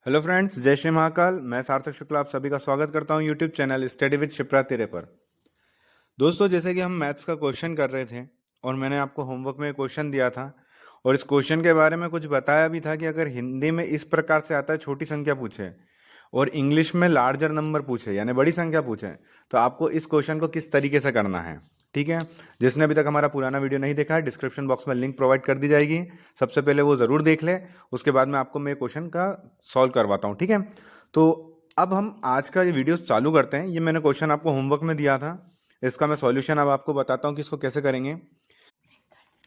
Hello friends, जय श्री महाकाल। मैं सार्थक शुक्ला आप सभी का स्वागत करता हूं YouTube channel study with Shipra तेरे पर। दोस्तों, जैसे कि हम मैथ्स का क्वेश्चन कर रहे थे और मैंने आपको होमवर्क में क्वेश्चन दिया था और इस क्वेश्चन के बारे में कुछ बताया भी था कि अगर हिंदी में इस प्रकार से आता है, छोटी संख्या पूछे और इंग्लिश में लार्जर नंबर पूछे यानी बड़ी संख्या पूछे, तो आपको इस क्वेश्चन को किस तरीके से करना है। ठीक है, जिसने अभी तक हमारा पुराना वीडियो नहीं देखा है, डिस्क्रिप्शन बॉक्स में लिंक प्रोवाइड कर दी जाएगी। सबसे पहले वो ज़रूर देख ले, उसके बाद मैं आपको मेरे क्वेश्चन का सॉल्व करवाता हूँ। ठीक है, तो अब हम आज का ये वीडियो चालू करते हैं। ये मैंने क्वेश्चन आपको होमवर्क में दिया था, इसका मैं सॉल्यूशन अब आपको बताता हूँ कि इसको कैसे करेंगे।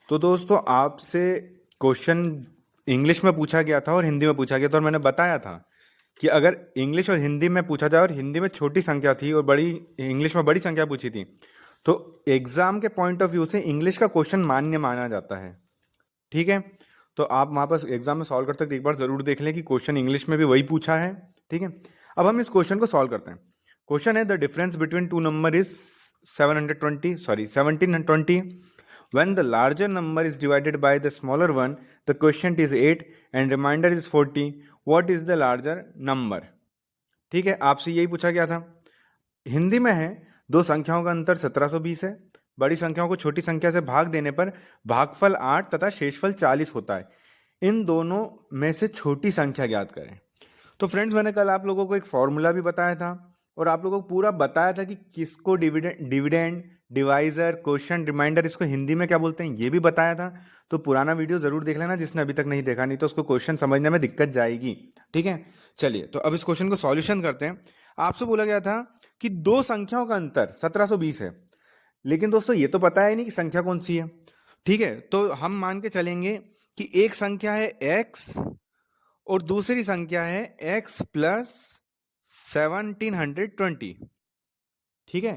तो दोस्तों, आपसे क्वेश्चन इंग्लिश में पूछा गया था और हिंदी में पूछा गया था, और मैंने बताया था कि अगर इंग्लिश और हिंदी में पूछा जाए और हिंदी में छोटी संख्या थी और बड़ी इंग्लिश में बड़ी संख्या पूछी थी, तो एग्जाम के पॉइंट ऑफ व्यू से इंग्लिश का क्वेश्चन मान्य माना जाता है। ठीक है, तो आप वहां पर एग्जाम में सॉल्व करते एक बार जरूर देख लें कि क्वेश्चन इंग्लिश में भी वही पूछा है। ठीक है, अब हम इस क्वेश्चन को सॉल्व करते हैं। क्वेश्चन है the difference between two number is 1720 when the larger number is divided by the smaller one, the quotient is 8 and remainder is 40. what is the larger number? ठीक है, आपसे यही पूछा गया था। हिंदी में है दो संख्याओं का अंतर 1720 है, बड़ी संख्याओं को छोटी संख्या से भाग देने पर भागफल 8 तथा शेषफल 40 होता है। इन दोनों में से छोटी संख्या ज्ञात करें। तो फ्रेंड्स, मैंने कल आप लोगों को एक फॉर्मूला भी बताया था और आप लोगों को पूरा बताया था कि किसको डिविडेंड डिवाइजर क्वोशिएंट रिमाइंडर इसको हिंदी में क्या बोलते हैं, ये भी बताया था। तो पुराना वीडियो जरूर देख लेना जिसने अभी तक नहीं देखा, नहीं तो उसको क्वेश्चन समझने में दिक्कत जाएगी। ठीक है, चलिए तो अब इस क्वेश्चन को सॉल्यूशन करते हैं। आपसे बोला गया था कि दो संख्याओं का अंतर 1720 है, लेकिन दोस्तों ये तो पता है नहीं कि संख्या कौन सी है। ठीक है, तो हम मान के चलेंगे कि एक संख्या है x और दूसरी संख्या है x प्लस 1720। ठीक है,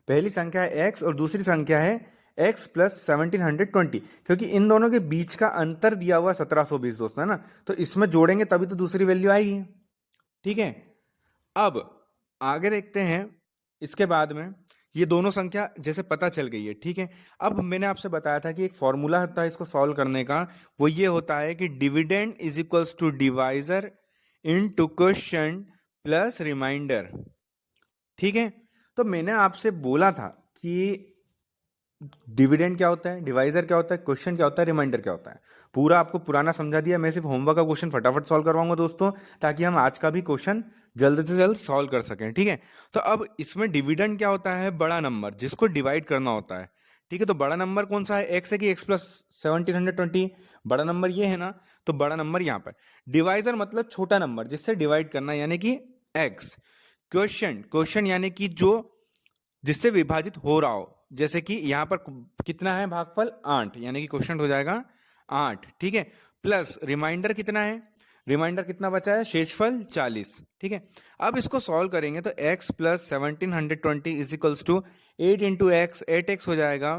पहली संख्या है x और दूसरी संख्या है x प्लस 1720, क्योंकि इन दोनों के बीच का अंतर दिया हुआ 1720 दोस्तों, है ना। तो इसमें जोड़ेंगे तभी तो दूसरी वैल्यू आएगी। ठीक है, अब आगे देखते हैं। इसके बाद में ये दोनों संख्या जैसे पता चल गई है। ठीक है, अब मैंने आपसे बताया था कि एक फॉर्मूला होता है इसको सॉल्व करने का, वो ये होता है कि dividend is equals to divisor into quotient plus remainder. ठीक है, तो मैंने आपसे बोला था कि डिविडेंड क्या होता है, डिवाइजर क्या होता है, क्वेश्चन क्या होता है, रिमाइंडर क्या होता है। पूरा आपको पुराना समझा दिया। मैं सिर्फ होमवर्क का क्वेश्चन फटाफट सॉल्व करवाऊंगा दोस्तों, ताकि हम आज का भी क्वेश्चन जल्द से जल्द सॉल्व कर सकें। ठीक है, तो अब इसमें डिविडेंड क्या होता है, बड़ा नंबर जिसको डिवाइड करना होता है। ठीक है, तो बड़ा नंबर कौन सा है, एक्स है कि एक्स प्लस 1720, बड़ा नंबर ये है ना, तो बड़ा नंबर यहाँ पर। डिवाइजर मतलब छोटा नंबर जिससे डिवाइड करना, यानी कि एक्स। क्वेश्चन क्वेश्चन यानी कि जो जिससे विभाजित हो रहा हो, जैसे कि यहाँ पर कितना है भागफल 8, यानी कि क्वेश्चन हो जाएगा 8। ठीक है, प्लस रिमाइंडर कितना है, रिमाइंडर कितना बचा है, शेषफल 40। ठीक है, अब इसको सॉल्व करेंगे तो x plus 1720 is equals to 8 into x, 8x हो जाएगा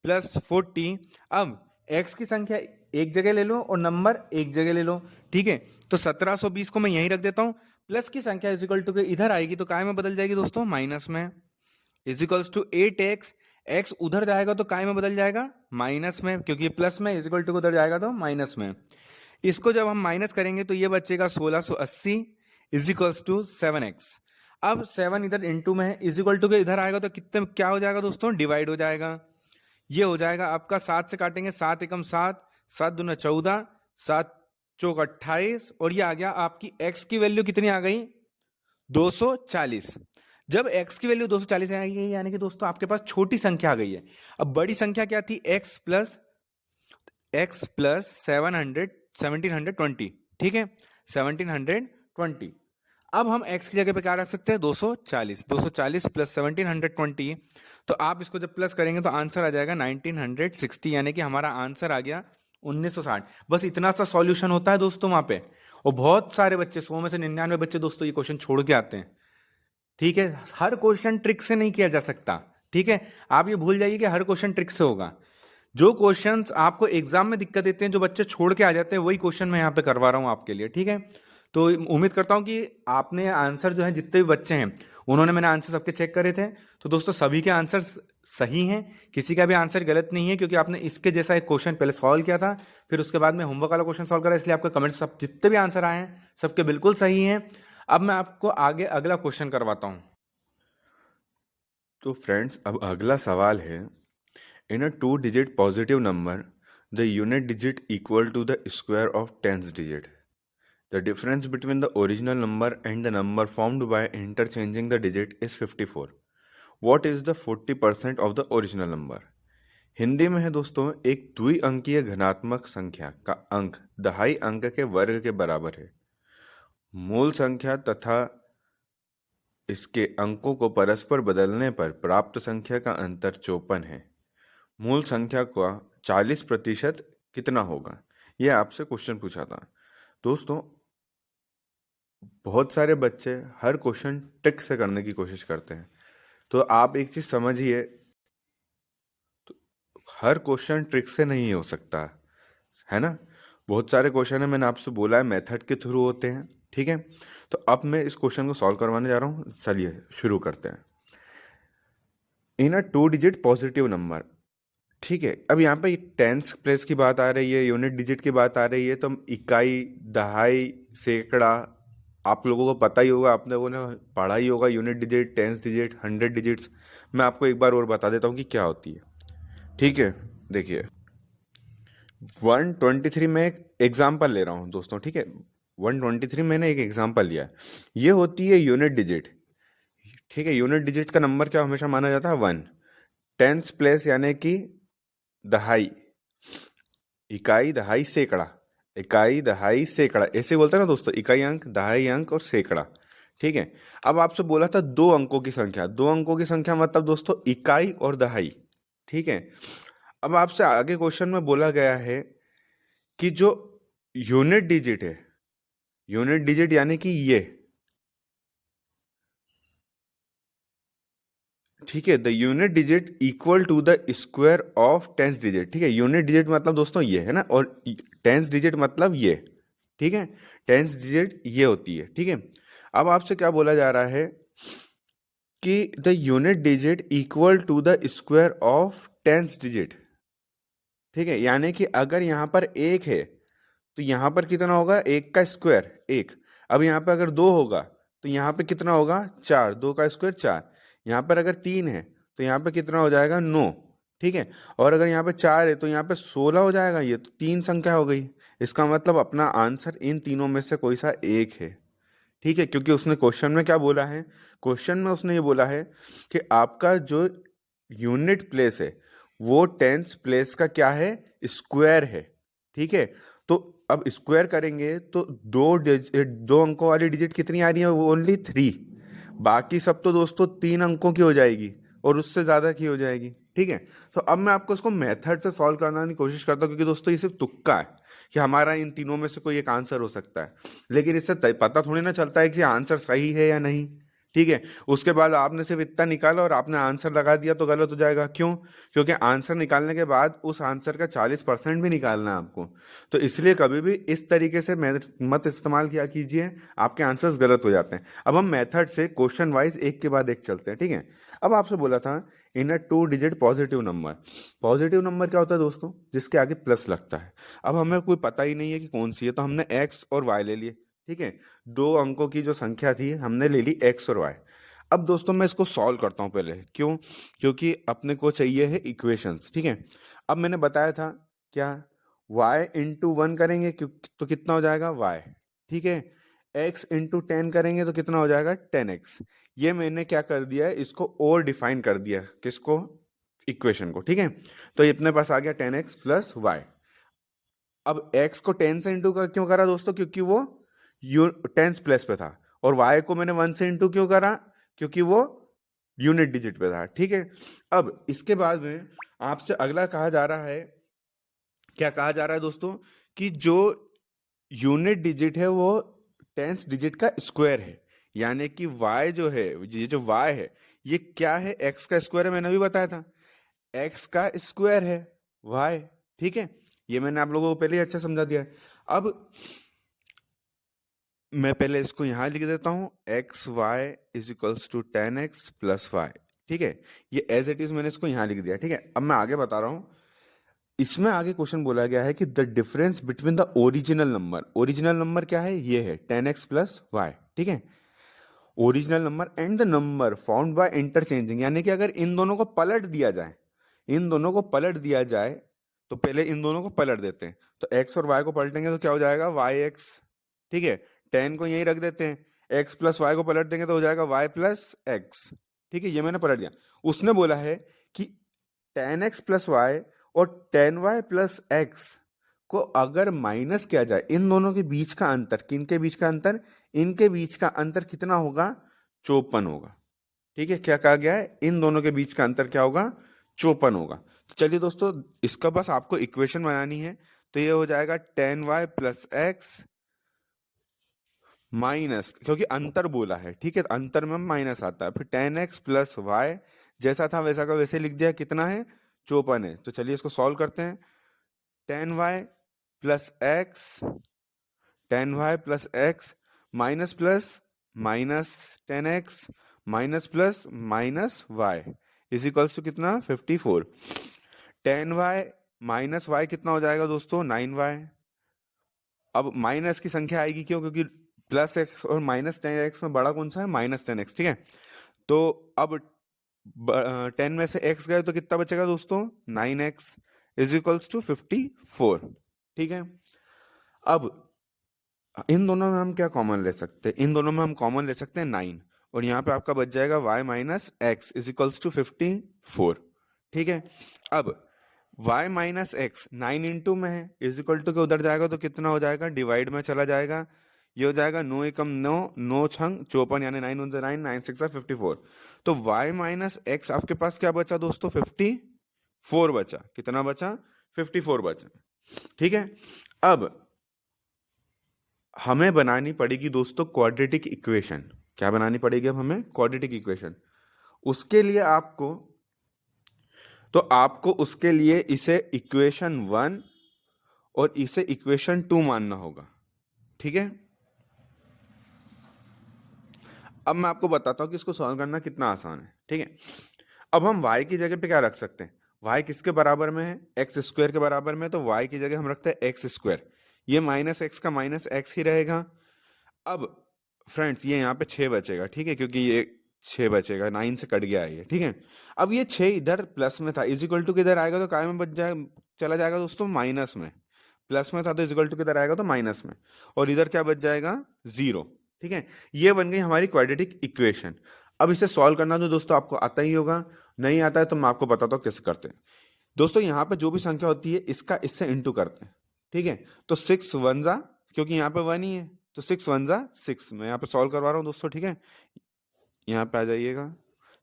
प्लस 40। अब x की संख्या एक जगह ले लो और नंबर एक जगह ले लो। ठीक है, तो 1720 को मैं यहीं रख देता हूं, प्लस की संख्या इज इक्वल टू के इधर आएगी तो काय में बदल जाएगी दोस्तों, माइनस में। Is equals to 8x, x उधर जाएगा तो काय में बदल जाएगा, माइनस में, क्योंकि ये प्लस में, इज इक्वल टू उधर जाएगा तो माइनस में। इसको जब हम माइनस करेंगे तो ये बचेगा 1680 इज इक्वल्स टू 7x। अब 7 इधर इंटू में है, इज इक्वल टू के इधर आएगा तो कितने क्या हो जाएगा दोस्तों, डिवाइड हो जाएगा। ये हो जाएगा आपका 7 से काटेंगे, 7 एकम 7, 7 दूना 14, 7 चौक 28, और ये आ गया आपकी x की वैल्यू कितनी आ गई, 240। जब x की वैल्यू 240 आ गई, यानी कि दोस्तों आपके पास छोटी संख्या आ गई है। अब बड़ी संख्या क्या थी, x प्लस 1720। ठीक है, 1720। अब हम x की जगह पे क्या रख सकते हैं, 240। 240 प्लस 1720, तो आप इसको जब प्लस करेंगे तो आंसर आ जाएगा 1960, यानी कि हमारा आंसर आ गया 1960। बस इतना सा सॉल्यूशन होता है दोस्तों वहां पे। और बहुत सारे बच्चे, 100 में से 99 बच्चे दोस्तों ये क्वेश्चन छोड़ के आते हैं। ठीक है, हर क्वेश्चन ट्रिक से नहीं किया जा सकता। ठीक है, आप ये भूल जाइए कि हर क्वेश्चन ट्रिक से होगा। जो क्वेश्चंस आपको एग्जाम में दिक्कत देते हैं, जो बच्चे छोड़ के आ जाते हैं, वही क्वेश्चन मैं यहाँ पे करवा रहा हूँ आपके लिए। ठीक है, तो उम्मीद करता हूँ कि आपने आंसर जो है, जितने भी बच्चे हैं उन्होंने, मैंने आंसर सबके चेक करे थे, तो दोस्तों सभी के आंसर सही हैं, किसी का भी आंसर गलत नहीं है, क्योंकि आपने इसके जैसा एक क्वेश्चन पहले सॉल्व किया था, फिर उसके बाद में होमवर्क वाला क्वेश्चन सॉल्व करा, इसलिए आपके कमेंट्स सब जितने भी आंसर आए हैं सबके बिल्कुल सही हैं। अब मैं आपको आगे अगला क्वेश्चन करवाता हूं। तो फ्रेंड्स, अब अगला सवाल है, in a 2 digit positive number the unit digit equal to the square of tenth digit, the difference between the original number and the number formed by interchanging the digit is 54। What is the 40% of the original number. Hindi में है दोस्तों, एक द्विअंकीय घनात्मक संख्या का अंक दहाई अंक के वर्ग के बराबर है। मूल संख्या तथा इसके अंकों को परस्पर बदलने पर प्राप्त संख्या का अंतर 54 है। मूल संख्या का 40% कितना होगा। यह आपसे क्वेश्चन पूछा था दोस्तों। बहुत सारे बच्चे हर क्वेश्चन ट्रिक से करने की कोशिश करते हैं, तो आप एक चीज समझिए, तो हर क्वेश्चन ट्रिक से नहीं हो सकता है ना। बहुत सारे क्वेश्चन है, मैंने आपसे बोला है मेथड के थ्रू होते हैं, ठीक है। तो अब मैं इस क्वेश्चन को सॉल्व करवाने जा रहा हूँ, चलिए शुरू करते हैं। इन अ 2 digit पॉजिटिव नंबर, ठीक है। अब यहाँ पे टेंस प्लेस की बात आ रही है, यूनिट डिजिट की बात आ रही है, तो हम इकाई, दहाई, सैकड़ा, आप लोगों को पता ही होगा, आप लोगों ने पढ़ा ही होगा unit digit, tens digit, 100 digits. मैं आपको एक बार और बता देता हूँ कि क्या होती है, ठीक है। देखिए 123 में एक एग्जाम्पल ले रहा हूँ दोस्तों, ठीक है। 123 मैंने एक एग्जाम्पल लिया है, ये होती है यूनिट डिजिट, ठीक है। यूनिट डिजिट का नंबर क्या हमेशा माना जाता है 1। टेंस प्लेस यानी कि दहाई, इकाई, दहाई, सैकड़ा, इकाई, दहाई, सैकड़ा, ऐसे बोलते हैं ना दोस्तों, इकाई अंक, दहाई अंक और सैकड़ा, ठीक है। अब आपसे बोला था 2 अंकों की संख्या, 2 अंकों की संख्या मतलब दोस्तों इकाई और दहाई, ठीक है। अब आपसे आगे क्वेश्चन में बोला गया है कि जो यूनिट डिजिट है, यूनिट डिजिट यानी कि ये, ठीक है, the unit digit equal to the square of tens digit, ठीक है। यूनिट डिजिट मतलब दोस्तों ये है ना, और टेंस डिजिट मतलब ये, ठीक है। टेंस डिजिट ये होती है, ठीक है। अब आपसे क्या बोला जा रहा है कि the unit digit equal to the square of tens digit, ठीक है। यानी कि अगर यहाँ पर एक है तो यहाँ पर कितना होगा, एक का स्क्वायर एक। अब यहाँ पर अगर 2 होगा तो यहाँ पे कितना होगा, 4, 2 का स्क्वायर 4। यहाँ पर अगर 3 है तो यहाँ पे कितना हो जाएगा, 9, ठीक है। और अगर यहाँ पे 4 है तो यहाँ पे 16 हो जाएगा। ये तो 3 संख्या हो गई, इसका मतलब अपना आंसर इन तीनों में से कोई सा एक है, ठीक है। क्योंकि उसने क्वेश्चन में क्या बोला है, क्वेश्चन में उसने ये बोला है कि आपका जो यूनिट प्लेस है वो टेंस प्लेस का क्या है, स्क्वायर है, ठीक है। तो अब स्क्वायर करेंगे तो 2 अंकों वाली डिजिट कितनी आ रही है, वो ओनली 3। बाकी सब तो दोस्तों 3 अंकों की हो जाएगी और उससे ज्यादा की हो जाएगी, ठीक है। तो अब मैं आपको इसको मेथड से सॉल्व करने की कोशिश करता हूँ, क्योंकि दोस्तों ये सिर्फ तुक्का है कि हमारा इन तीनों में से कोई एक आंसर हो सकता है, लेकिन इससे पता थोड़ी ना चलता है कि आंसर सही है या नहीं, ठीक है। उसके बाद आपने सिर्फ इतना निकाला और आपने आंसर लगा दिया तो गलत हो जाएगा। क्यों? क्योंकि आंसर निकालने के बाद उस आंसर का 40% भी निकालना है आपको। तो इसलिए कभी भी इस तरीके से मत इस्तेमाल किया कीजिए, आपके आंसर्स गलत हो जाते हैं। अब हम मेथड से क्वेश्चन वाइज एक के बाद एक चलते हैं, ठीक है। अब आपसे बोला था इन a 2 digit positive number, positive number क्या होता है दोस्तों, जिसके आगे प्लस लगता है। अब हमें कोई पता ही नहीं है कि कौन सी है, तो हमने एक्स और वाई ले लिए, ठीक है। 2 अंकों की जो संख्या थी हमने ले ली एक्स और वाई। अब दोस्तों मैं इसको सॉल्व करता हूँ पहले, क्यों? क्योंकि अपने को चाहिए है इक्वेशंस, ठीक है। अब मैंने बताया था क्या, y इंटू 1 करेंगे तो कितना हो जाएगा y, ठीक है। x इंटू 10 करेंगे तो कितना हो जाएगा 10x। ये मैंने क्या कर दिया है, इसको और डिफाइन कर दिया, किसको, इक्वेशन को, ठीक है। तो ये अपने पास आ गया 10x प्लस वाई। अब x को 10 से इंटू का क्यों करा दोस्तों, क्योंकि वो टेंस प्लेस पे था, और y को मैंने 1 से इंटू क्यों करा, क्योंकि वो यूनिट डिजिट पे था, ठीक है। अब इसके बाद में आपसे अगला कहा जा रहा है, क्या कहा जा रहा है दोस्तों, कि जो यूनिट डिजिट है वो टेंस डिजिट का स्क्वायर है। यानी कि y जो है, ये जो y है ये क्या है, x का स्क्वायर है, मैंने अभी बताया था, x का स्क्वायर है y, ठीक है। ये मैंने आप लोगों को पहले ही अच्छा समझा दिया है। अब मैं पहले इसको यहां लिख देता हूं, x y is equals to 10x plus y, ठीक है, ये एज इट इज मैंने इसको यहाँ लिख दिया। ठीक है, अब मैं आगे बता रहा हूँ। इसमें आगे क्वेश्चन बोला गया है कि the difference between the original number क्या है, ये है 10x प्लस वाई। ठीक है, original number and the number found by interchanging, यानी कि अगर इन दोनों को पलट दिया जाए, इन दोनों को पलट दिया जाए, तो पहले इन दोनों को पलट देते हैं। तो x और y को पलटेंगे तो क्या हो जाएगा, yx। ठीक है, 10 को यहीं रख देते हैं, x प्लस वाई को पलट देंगे तो हो जाएगा y प्लस एक्स। ठीक है, ये मैंने पलट दिया। उसने बोला है कि 10x प्लस वाई और 10y प्लस एक्स को अगर माइनस किया जाए, इन दोनों के बीच का अंतर, किनके बीच का अंतर, इनके बीच का अंतर कितना होगा, 54 होगा। ठीक है, क्या कहा गया है, इन दोनों के बीच का अंतर क्या होगा, 54 होगा। तो चलिए दोस्तों, इसका बस आपको इक्वेशन बनानी है। तो ये हो जाएगा 10y प्लस एक्स माइनस, क्योंकि अंतर बोला है, ठीक है, अंतर में माइनस आता है, फिर 10x प्लस वाई, जैसा था वैसा का वैसे लिख दिया, कितना है, 54 है। तो चलिए इसको सॉल्व करते हैं। 10y plus x, 10y plus x minus plus minus 10x minus plus minus y is equals to कितना, 54। 10y माइनस y कितना हो जाएगा दोस्तों, 9y। अब माइनस की संख्या आएगी क्यों, क्योंकि प्लस एक्स और माइनस 10x में बड़ा कौन सा है, माइनस 10x। ठीक है, तो अब 10 में से x गए तो कितना बचेगा दोस्तों, 9x इज इक्वल्स टू 54। ठीक है, अब इन दोनों में हम क्या कॉमन ले सकते हैं, इन दोनों में हम कॉमन ले सकते हैं 9, और यहाँ पे आपका बच जाएगा y minus x is equals to 54। ठीक है, अब y माइनस एक्स 9 इंटू में है, इज इक्वल टू के उधर जाएगा तो कितना हो जाएगा, डिवाइड में चला जाएगा, ये हो जाएगा 9 एकम 9, 9 छंग 54, यानी 9 1 9, 9 6 54। तो y माइनस एक्स आपके पास क्या बचा दोस्तों, 54 बचा। कितना बचा, 54 बचा। ठीक है, अब हमें बनानी पड़ेगी दोस्तों क्वाड्रेटिक इक्वेशन। क्या बनानी पड़ेगी अब हमें, क्वाड्रेटिक इक्वेशन। उसके लिए आपको उसके लिए इसे इक्वेशन 1 और इसे इक्वेशन 2 मानना होगा। ठीक है, अब मैं आपको बताता हूं कि इसको सॉल्व करना कितना आसान है। ठीक है, अब हम y की जगह पे क्या रख सकते हैं, y किसके बराबर में है, एक्स स्क्वायर के बराबर में, तो y की जगह हम रखते हैं एक्स स्क्वायर। ये माइनस एक्स का माइनस एक्स ही रहेगा। अब फ्रेंड्स ये यहाँ पे 6 बचेगा। ठीक है, क्योंकि ये 6 बचेगा, 9 से कट गया है ये। ठीक है, अब ये 6 इधर प्लस में था, इज इक्वल टू किधर आएगा, तो काय में बच जाए, चला जाएगा दोस्तों माइनस में। प्लस में था तो इज इक्वल टू किधर आएगा, तो माइनस में, और इधर क्या बच जाएगा, 0। ठीक है, ये बन गई हमारी क्वाड्रेटिक इक्वेशन। अब इसे सॉल्व करना तो दोस्तों आपको आता ही होगा, नहीं आता है तो मैं आपको बताता हूँ कैसे करते हैं। दोस्तों यहाँ पे जो भी संख्या होती है इसका इससे इंटू करते हैं। ठीक है, तो 6 1 जा, क्योंकि यहाँ पे 1 ही है, तो 6 1 जा 6। मैं यहाँ पे सॉल्व करवा रहा हूँ दोस्तों। ठीक है, यहाँ पे आ जाइएगा,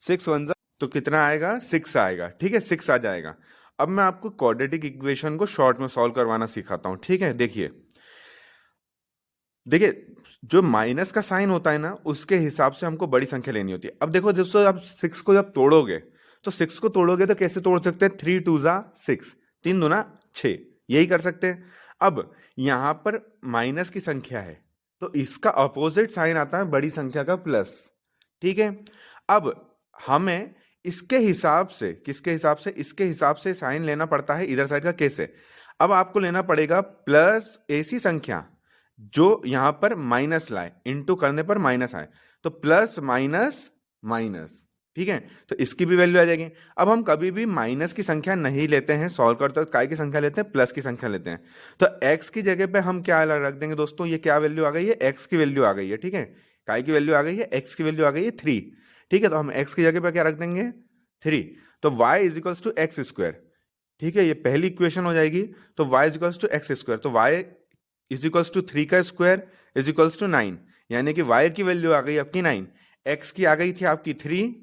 6 1 जा तो कितना आएगा, 6 आएगा। ठीक है, 6 आ जाएगा। अब मैं आपको क्वाड्रेटिक इक्वेशन को शॉर्ट में सॉल्व करवाना सिखाता हूँ। ठीक है, देखिए देखिए, जो माइनस का साइन होता है ना, उसके हिसाब से हमको बड़ी संख्या लेनी होती है। अब देखो दोस्तों, आप 6 को जब तोड़ोगे, तो 6 को तोड़ोगे तो कैसे तोड़ सकते हैं, 3 2 जा 6, 3 दूना 6, यही कर सकते हैं। अब यहां पर माइनस की संख्या है तो इसका अपोजिट साइन आता है बड़ी संख्या का प्लस। ठीक है, अब हमें इसके हिसाब से, किसके हिसाब से, इसके हिसाब से साइन लेना पड़ता है इधर साइड का। कैसे, अब आपको लेना पड़ेगा प्लस ऐसी संख्या जो यहां पर माइनस लाए, इंटू करने पर माइनस आए, तो प्लस माइनस माइनस। ठीक है, तो इसकी भी वैल्यू आ जाएगी। अब हम कभी भी माइनस की संख्या नहीं लेते हैं सॉल्व करते वक्त, काय की संख्या लेते हैं, प्लस की संख्या लेते हैं। तो x की जगह पे हम क्या रख देंगे दोस्तों, ये क्या वैल्यू आ गई है, x की वैल्यू आ गई है। ठीक है, काय की वैल्यू आ गई है, x की वैल्यू आ गई है 3। ठीक है, तो हम x की जगह पे क्या रख देंगे, 3। तो y is equals to x square. ठीक है, ये पहली इक्वेशन हो जाएगी। तो y is equals to x square, तो y इज इक्वल्स टू 3 का स्क्वायर इज इक्वल्स टू 9, यानी कि y की वैल्यू आ गई आपकी 9, x की आ गई थी आपकी 3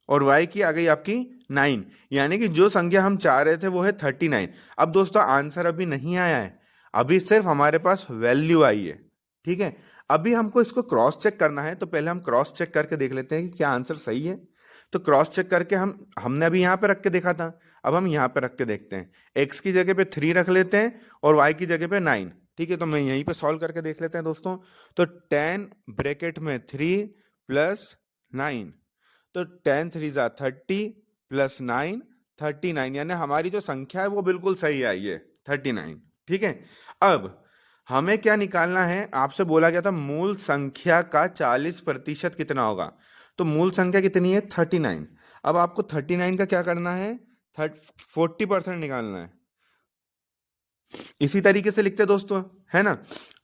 और y की आ गई आपकी 9, यानी कि जो संख्या हम चाह रहे थे वो है 39। अब दोस्तों आंसर अभी नहीं आया है, अभी सिर्फ हमारे पास वैल्यू आई है। ठीक है, अभी हमको इसको क्रॉस चेक करना है, तो पहले हम क्रॉस चेक करके देख लेते हैं कि क्या आंसर सही है। तो क्रॉस चेक करके हमने अभी यहाँ पे रख के देखा था, अब हम यहाँ पे रख के देखते हैं। x की जगह पे 3 रख लेते हैं और y की जगह पे 9। ठीक है, तो मैं यहीं पे सॉल्व करके देख लेते हैं दोस्तों। तो 10 ब्रैकेट में 3 प्लस 9, तो 10 3 जा 30 प्लस 9 39, यानी हमारी जो संख्या है वो बिल्कुल सही आई है 39। ठीक है, अब हमें क्या निकालना है, आपसे बोला गया था मूल संख्या का 40% कितना होगा। तो मूल संख्या कितनी है 39। अब आपको 39 का क्या करना है, 40% निकालना है। इसी तरीके से लिखते हैं दोस्तों, है ना।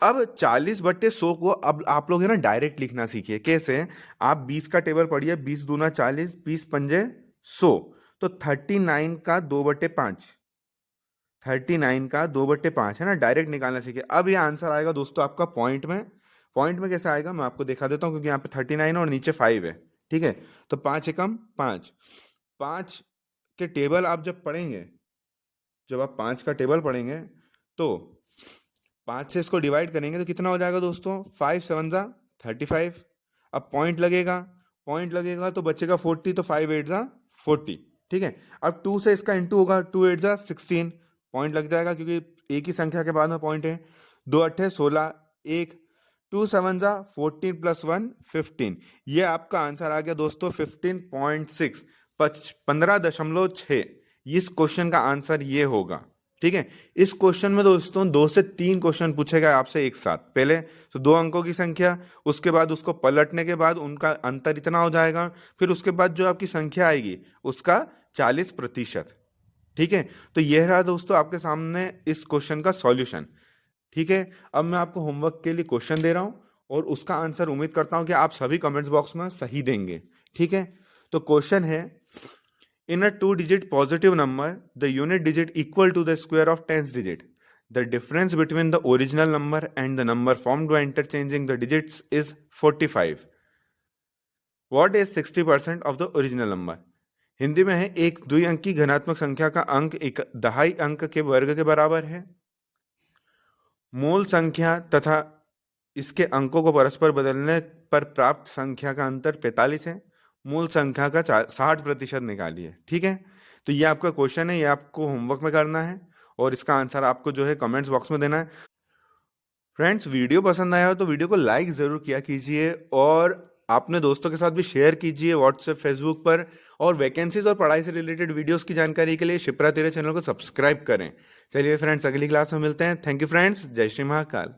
अब 40/100 को अब आप लोग है ना डायरेक्ट लिखना सीखिए। कैसे, आप 20 का टेबल पढ़िए, 20 दूना 40, 20 पंजे 100, तो 39 का 2/5, 39 का 2/5 है ना, डायरेक्ट निकालना सीखिए। अब ये आंसर आएगा दोस्तों आपका पॉइंट में। पॉइंट में कैसे आएगा मैं आपको दिखा देता हूँ, क्योंकि यहाँ पे 39 और नीचे 5 है। ठीक है, तो 5 एकम 5, 5 के टेबल आप जब पढ़ेंगे, जब आप 5 का टेबल पढ़ेंगे तो 5 से इसको डिवाइड करेंगे तो कितना हो जाएगा दोस्तों, 5 7 जा 35। अब पॉइंट लगेगा, पॉइंट लगेगा तो बचेगा 40, तो 5 8 जा 40। ठीक है, अब 2 से इसका इंटू होगा, 2 8 जा 16, पॉइंट लग जाएगा क्योंकि एक ही संख्या के बाद में पॉइंट है। 2 8 16, 1, 2 7 जा 14 प्लस 1 15। ये आपका आंसर आ गया दोस्तों 15.6, 15.6। इस क्वेश्चन का आंसर ये होगा। ठीक है, इस क्वेश्चन में दोस्तों 2 से 3 क्वेश्चन पूछे गए आपसे एक साथ। पहले तो 2 अंकों की संख्या, उसके बाद उसको पलटने के बाद उनका अंतर इतना हो जाएगा, फिर उसके बाद जो आपकी संख्या आएगी उसका 40%। ठीक है, तो यह रहा दोस्तों आपके सामने इस क्वेश्चन का सॉल्यूशन। ठीक है, अब मैं आपको होमवर्क के लिए क्वेश्चन दे रहा हूं और उसका आंसर उम्मीद करता हूं कि आप सभी कमेंट्स बॉक्स में सही देंगे। ठीक है, तो क्वेश्चन है, in a two-digit positive number, the unit digit equal to the square of tens digit. The difference between the original number and the number formed by interchanging the digits is 45. What is 60% of the original number? Hindi में है, एक द्वि अंकी घनात्मक संख्या का अंक एक दहाई अंक के वर्ग के बराबर है। मूल संख्या तथा इसके अंकों को परस्पर बदलने पर प्राप्त संख्या का अंतर 45 है। मूल संख्या का 60% निकालिए। ठीक है, तो ये आपका क्वेश्चन है, ये आपको होमवर्क में करना है और इसका आंसर आपको जो है कमेंट्स बॉक्स में देना है। फ्रेंड्स, वीडियो पसंद आया हो तो वीडियो को लाइक जरूर किया कीजिए और अपने दोस्तों के साथ भी शेयर कीजिए व्हाट्सएप फेसबुक पर। और वैकेंसीज और पढ़ाई से रिलेटेड वीडियोस की जानकारी के लिए शिप्रा तेरे चैनल को सब्सक्राइब करें। चलिए फ्रेंड्स, अगली क्लास में मिलते हैं। थैंक यू फ्रेंड्स, जय श्री महाकाल।